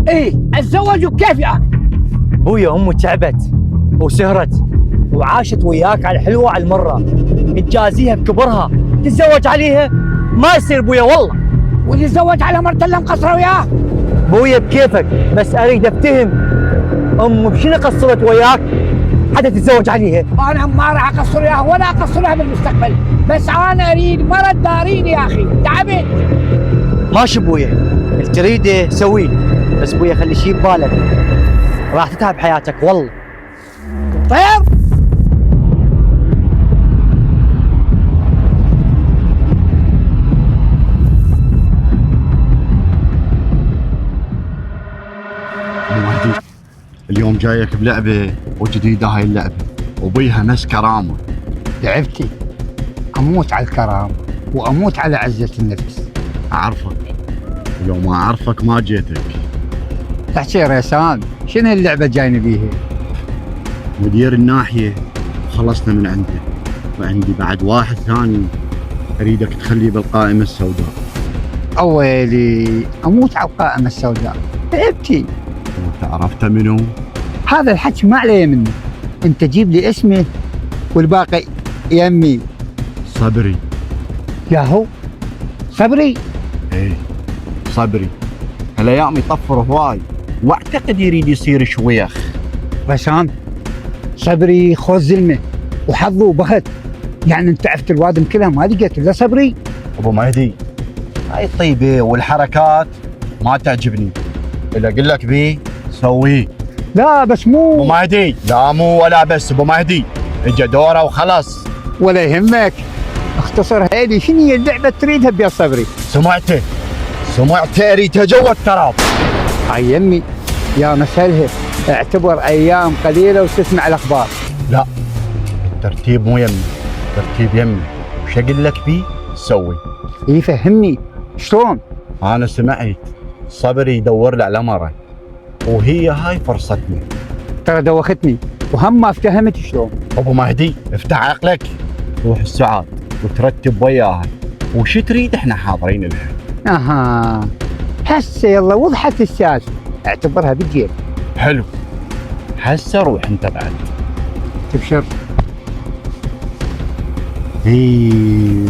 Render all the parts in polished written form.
ايه اتزوج وكيفي انا؟ ابويا امه تعبت وسهرت وعاشت وياك على الحلوه على المره، تجازيها بكبرها تتزوج عليها؟ ما يصير ابويا والله. واللي يتزوج على مرته اللي مقصره وياه؟ ابويا بكيفك، بس اريد افتهم امه بشنو قصرت وياك حتى تتزوج عليها؟ انا ما راح اقصر وياه ولا اقصرها بالمستقبل، بس انا اريد مرة تداريني يا اخي، تعبت. ماشي ابويا، اللي تريده سويه، بس ابويا خلي شي ببالك، راح تتعب حياتك والله. طيب ابو مهدي، اليوم جايك بلعبه وجديده هاي اللعبه وبيها ناس كرامه. تعبتي، اموت على الكرامه واموت على عزه النفس. اعرفك، ولو ما اعرفك ما جيتك. تحكي يا ريسان، شنو اللعبه جايني بيها؟ مدير الناحيه خلصنا من عنده، وعندي بعد واحد ثاني اريدك تخليه بالقائمه السوداء. اويلي اموت على القائمه السوداء، تعبتي. وانت عرفت منو؟ هذا الحكي ما عليه منه، انت جيب لي اسمه والباقي يمي. صبري. ياهو صبري؟ ايه صبري، هالايام يطفر هواي واعتقد يريد يصير شويخ. ريسان، صبري خوذ زلمه وحظه وبخت، يعني انت عرفت الوادم كلها ما لقيت الا صبري. ابو مهدي، هاي الطيبه والحركات ما تعجبني، اذا اقول لك بيه سويه. لا بس مو ابو مهدي، لا مو ولا بس، ابو مهدي اجى دوره وخلص. ولا يهمك، اختصر هيدي شنو هي اللعبه تريدها بيا صبري؟ سمعته اريدها جوا التراب. هاي يمي يا مسهلها، اعتبر ايام قليله وتسمع الاخبار. لا، الترتيب مو يمي، الترتيب يمي، وش اقول لك بيه سوي. يفهمني شلون؟ انا سمعت صبري يدور له على مره، وهي هاي فرصتنا. ترى دوختني وهم ما افتهمت شلون. ابو مهدي افتح عقلك، روح السعاد وترتب وياها، وش تريد احنا حاضرين لها. اها هسه يلا وضحت السالفه، اعتبرها بالجيب. حلو، هسه روح انت بعد. تبشر. ايه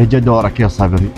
اجا دورك يا صبري.